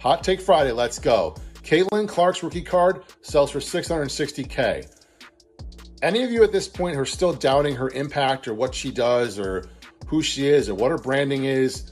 Hot Take Friday, let's go. Caitlin Clark's rookie card sells for $660K. Any of you at this point who are still doubting her impact or what she does or who she is or what her branding is,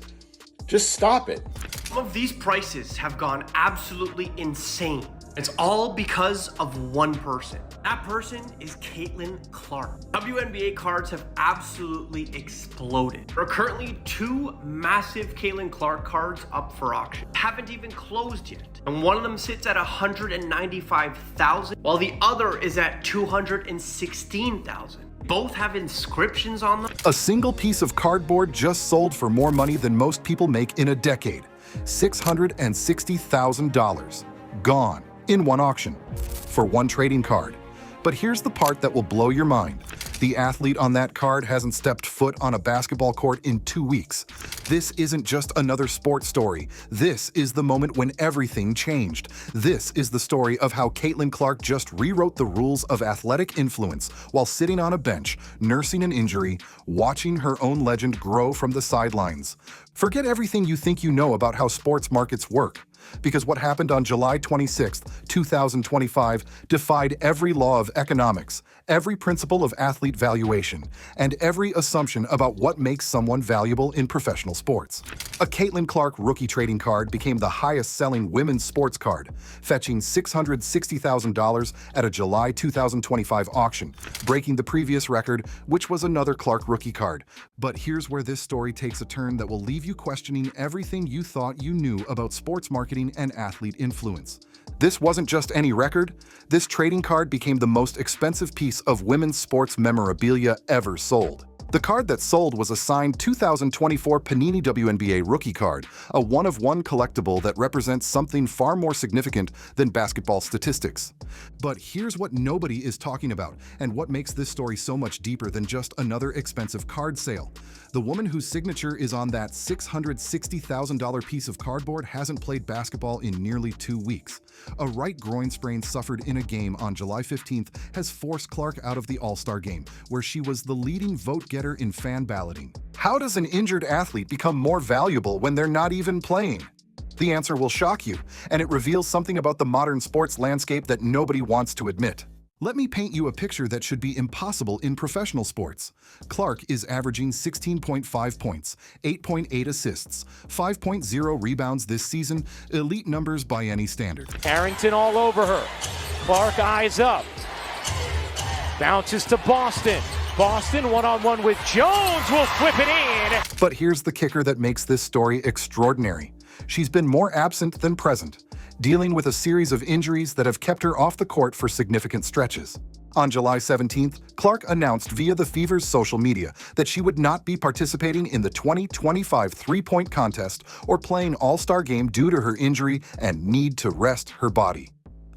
just stop it. Some of these prices have gone absolutely insane. It's all because of one person. That person is Caitlin Clark. WNBA cards have absolutely exploded. There are currently 2 massive Caitlin Clark cards up for auction. Haven't even closed yet. And one of them sits at $195,000, while the other is at $216,000. Both have inscriptions on them. A single piece of cardboard just sold for more money than most people make in a decade. $660,000. Gone in one auction for one trading card. But here's the part that will blow your mind. The athlete on that card hasn't stepped foot on a basketball court in 2 weeks. This isn't just another sports story. This is the moment when everything changed. This is the story of how Caitlin Clark just rewrote the rules of athletic influence while sitting on a bench, nursing an injury, watching her own legend grow from the sidelines. Forget everything you think you know about how sports markets work, because what happened on July 26, 2025 defied every law of economics, every principle of athlete valuation, and every assumption about what makes someone valuable in professional sports. A Caitlin Clark rookie trading card became the highest-selling women's sports card, fetching $660,000 at a July 2025 auction, breaking the previous record, which was another Clark rookie card. But here's where this story takes a turn that will leave you questioning everything you thought you knew about sports marketing and athlete influence. This wasn't just any record. This trading card became the most expensive piece of women's sports memorabilia ever sold. The card that sold was a signed 2024 Panini WNBA rookie card, a one-of-one collectible that represents something far more significant than basketball statistics. But here's what nobody is talking about, and what makes this story so much deeper than just another expensive card sale. The woman whose signature is on that $660,000 piece of cardboard hasn't played basketball in nearly 2 weeks. A right groin sprain suffered in a game on July 15th has forced Clark out of the All-Star game, where she was the leading vote-getter in fan balloting. How does an injured athlete become more valuable when they're not even playing? The answer will shock you, and it reveals something about the modern sports landscape that nobody wants to admit. Let me paint you a picture that should be impossible in professional sports. Clark is averaging 16.5 points, 8.8 assists, 5.0 rebounds this season, elite numbers by any standard. Harrington all over her. Clark eyes up. Bounces to Boston. Boston one-on-one with Jones, will flip it in. But here's the kicker that makes this story extraordinary. She's been more absent than present, dealing with a series of injuries that have kept her off the court for significant stretches. On July 17th, Clark announced via the Fever's social media that she would not be participating in the 2025 three-point contest or playing All-Star game due to her injury and need to rest her body.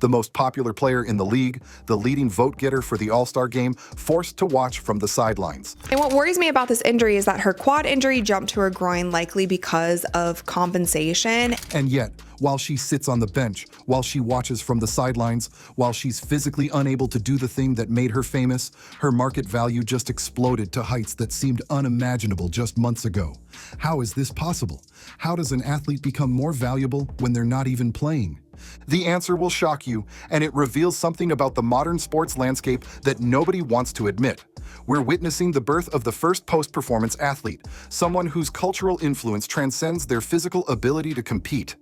The most popular player in the league, the leading vote-getter for the All-Star game, forced to watch from the sidelines. And what worries me about this injury is that her quad injury jumped to her groin, likely because of compensation. And yet, while she sits on the bench, while she watches from the sidelines, while she's physically unable to do the thing that made her famous, her market value just exploded to heights that seemed unimaginable just months ago. How is this possible? How does an athlete become more valuable when they're not even playing? The answer will shock you, and it reveals something about the modern sports landscape that nobody wants to admit. We're witnessing the birth of the first post-performance athlete, someone whose cultural influence transcends their physical ability to compete.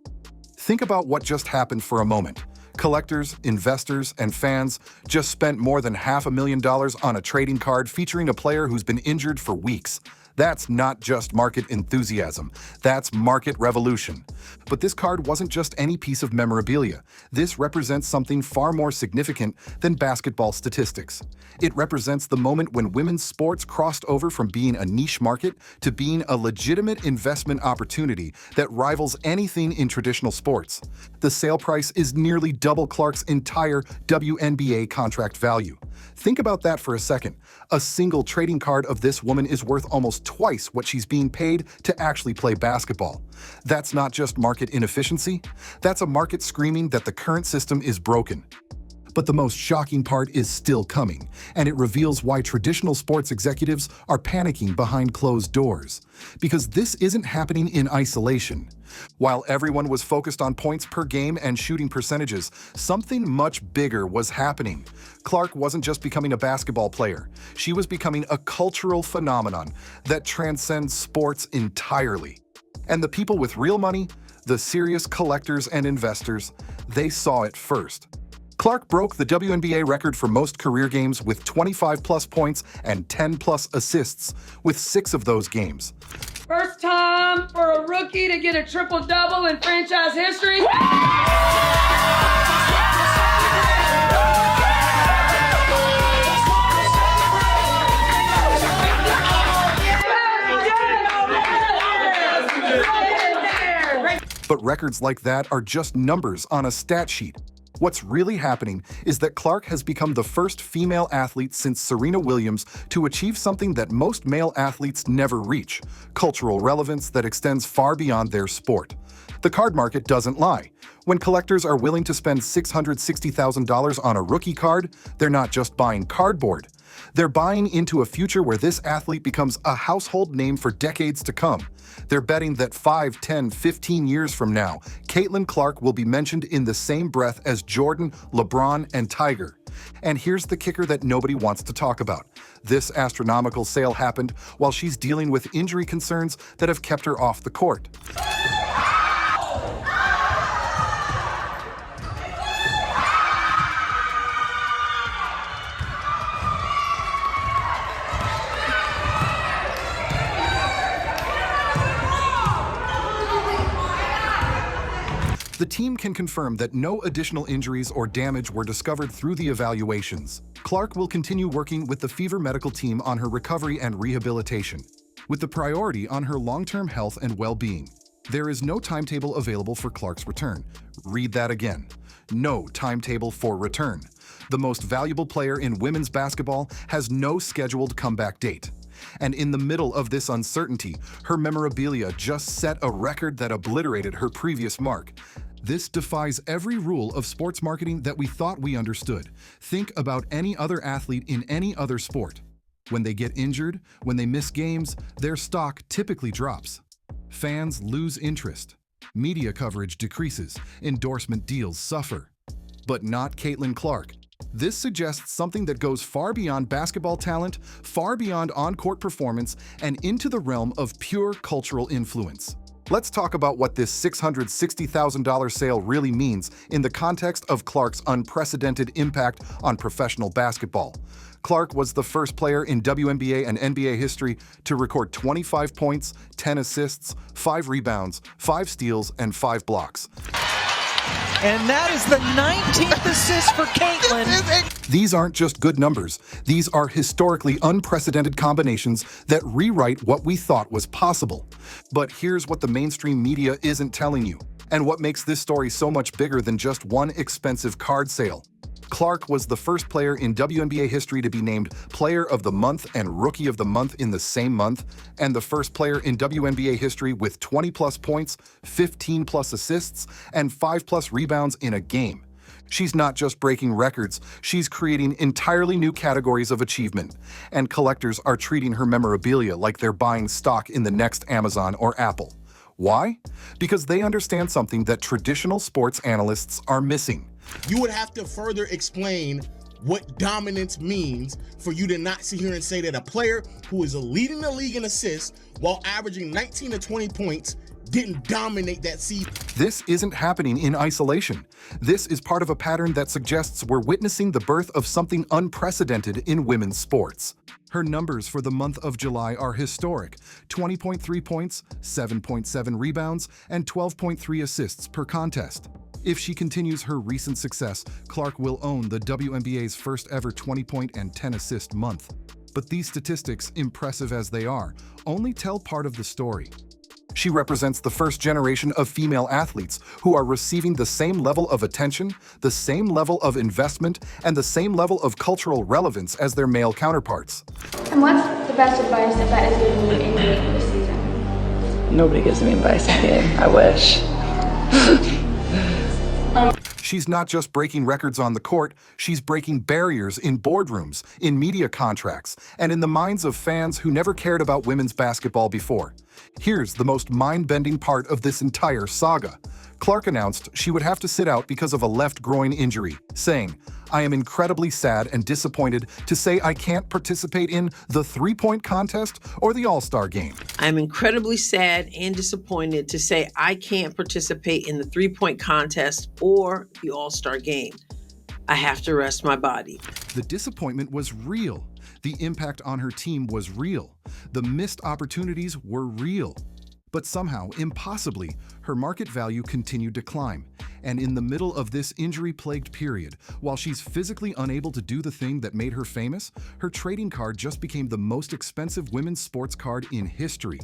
Think about what just happened for a moment. Collectors, investors, and fans just spent more than $500,000 on a trading card featuring a player who's been injured for weeks. That's not just market enthusiasm, that's market revolution. But this card wasn't just any piece of memorabilia. This represents something far more significant than basketball statistics. It represents the moment when women's sports crossed over from being a niche market to being a legitimate investment opportunity that rivals anything in traditional sports. The sale price is nearly double Clark's entire WNBA contract value. Think about that for a second. A single trading card of this woman is worth almost twice what she's being paid to actually play basketball. That's not just market inefficiency, that's a market screaming that the current system is broken. But the most shocking part is still coming, and it reveals why traditional sports executives are panicking behind closed doors. Because this isn't happening in isolation. While everyone was focused on points per game and shooting percentages, something much bigger was happening. Clark wasn't just becoming a basketball player. She was becoming a cultural phenomenon that transcends sports entirely. And the people with real money, the serious collectors and investors, they saw it first. Clark broke the WNBA record for most career games with 25-plus points and 10-plus assists, with 6 of those games. First time for a rookie to get a triple-double in franchise history. But records like that are just numbers on a stat sheet. What's really happening is that Clark has become the first female athlete since Serena Williams to achieve something that most male athletes never reach: cultural relevance that extends far beyond their sport. The card market doesn't lie. When collectors are willing to spend $660,000 on a rookie card, they're not just buying cardboard. They're buying into a future where this athlete becomes a household name for decades to come. They're betting that 5, 10, 15 years from now, Caitlin Clark will be mentioned in the same breath as Jordan, LeBron, and Tiger. And here's the kicker that nobody wants to talk about. This astronomical sale happened while she's dealing with injury concerns that have kept her off the court. The team can confirm that no additional injuries or damage were discovered through the evaluations. Clark will continue working with the Fever medical team on her recovery and rehabilitation, with the priority on her long-term health and well-being. There is no timetable available for Clark's return. Read that again. No timetable for return. The most valuable player in women's basketball has no scheduled comeback date. And in the middle of this uncertainty, her memorabilia just set a record that obliterated her previous mark. This defies every rule of sports marketing that we thought we understood. Think about any other athlete in any other sport. When they get injured, when they miss games, their stock typically drops. Fans lose interest. Media coverage decreases. Endorsement deals suffer. But not Caitlin Clark. This suggests something that goes far beyond basketball talent, far beyond on-court performance, and into the realm of pure cultural influence. Let's talk about what this $660,000 sale really means in the context of Clark's unprecedented impact on professional basketball. Clark was the first player in WNBA and NBA history to record 25 points, 10 assists, 5 rebounds, 5 steals, and 5 blocks. And that is the 19th assist for Caitlin. These aren't just good numbers. These are historically unprecedented combinations that rewrite what we thought was possible. But here's what the mainstream media isn't telling you, and what makes this story so much bigger than just one expensive card sale. Clark was the first player in WNBA history to be named Player of the Month and Rookie of the Month in the same month, and the first player in WNBA history with 20-plus points, 15-plus assists, and 5-plus rebounds in a game. She's not just breaking records, she's creating entirely new categories of achievement, and collectors are treating her memorabilia like they're buying stock in the next Amazon or Apple. Why? Because they understand something that traditional sports analysts are missing. You would have to further explain what dominance means for you to not sit here and say that a player who is leading the league in assists while averaging 19 to 20 points didn't dominate that season. This isn't happening in isolation. This is part of a pattern that suggests we're witnessing the birth of something unprecedented in women's sports. Her numbers for the month of July are historic: 20.3 points, 7.7 rebounds, and 12.3 assists per contest. If she continues her recent success, Clark will own the WNBA's first ever 20-point and 10-assist month. But these statistics, impressive as they are, only tell part of the story. She represents the first generation of female athletes who are receiving the same level of attention, the same level of investment, and the same level of cultural relevance as their male counterparts. And what's the best advice that Bet is giving you in game this season? Nobody gives me advice in game. I wish. She's not just breaking records on the court, she's breaking barriers in boardrooms, in media contracts, and in the minds of fans who never cared about women's basketball before. Here's the most mind-bending part of this entire saga. Clark announced she would have to sit out because of a left groin injury, saying, "I am incredibly sad and disappointed to say I can't participate in the three-point contest or the All-Star game." I'm incredibly sad and disappointed to say I can't participate in the three-point contest or the All-Star game. I have to rest my body. The disappointment was real. The impact on her team was real. The missed opportunities were real. But somehow, impossibly, her market value continued to climb. And in the middle of this injury-plagued period, while she's physically unable to do the thing that made her famous, her trading card just became the most expensive women's sports card in history.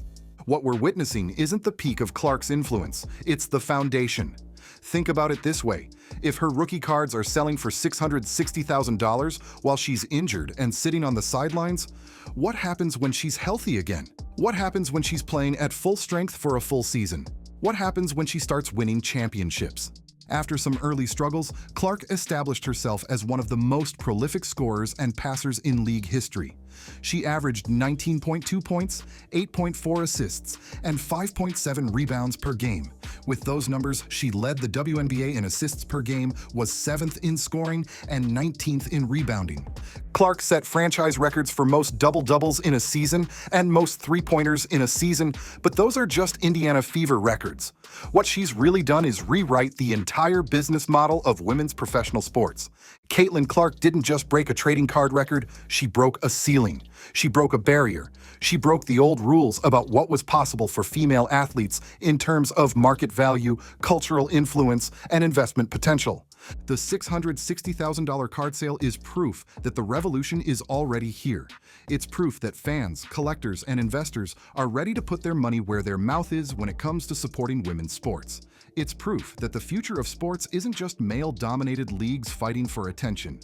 What we're witnessing isn't the peak of Clark's influence, it's the foundation. Think about it this way. If her rookie cards are selling for $660,000 while she's injured and sitting on the sidelines, what happens when she's healthy again? What happens when she's playing at full strength for a full season? What happens when she starts winning championships? After some early struggles, Clark established herself as one of the most prolific scorers and passers in league history. She averaged 19.2 points, 8.4 assists, and 5.7 rebounds per game. With those numbers, she led the WNBA in assists per game, was 7th in scoring, and 19th in rebounding. Clark set franchise records for most double-doubles in a season and most three-pointers in a season, but those are just Indiana Fever records. What she's really done is rewrite the entire business model of women's professional sports. Caitlin Clark didn't just break a trading card record, she broke a ceiling. She broke a barrier. She broke the old rules about what was possible for female athletes in terms of market value, cultural influence, and investment potential. The $660,000 card sale is proof that the revolution is already here. It's proof that fans, collectors, and investors are ready to put their money where their mouth is when it comes to supporting women's sports. It's proof that the future of sports isn't just male-dominated leagues fighting for attention.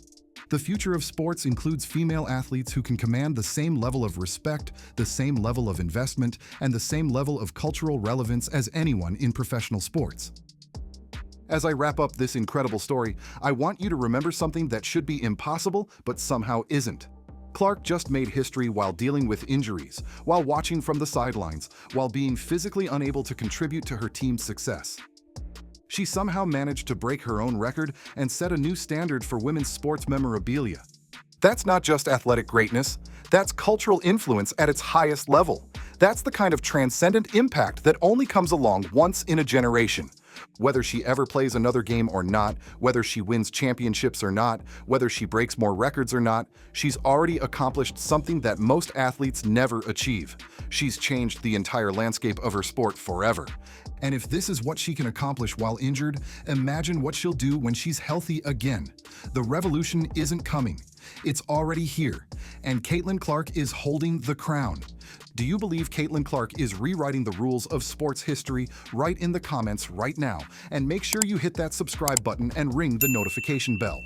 The future of sports includes female athletes who can command the same level of respect, the same level of investment, and the same level of cultural relevance as anyone in professional sports. As I wrap up this incredible story, I want you to remember something that should be impossible but somehow isn't. Clark just made history while dealing with injuries, while watching from the sidelines, while being physically unable to contribute to her team's success. She somehow managed to break her own record and set a new standard for women's sports memorabilia. That's not just athletic greatness, that's cultural influence at its highest level. That's the kind of transcendent impact that only comes along once in a generation. Whether she ever plays another game or not, whether she wins championships or not, whether she breaks more records or not, she's already accomplished something that most athletes never achieve. She's changed the entire landscape of her sport forever. And if this is what she can accomplish while injured, imagine what she'll do when she's healthy again. The revolution isn't coming. It's already here. And Caitlin Clark is holding the crown. Do you believe Caitlin Clark is rewriting the rules of sports history? Write in the comments right now, and make sure you hit that subscribe button and ring the notification bell.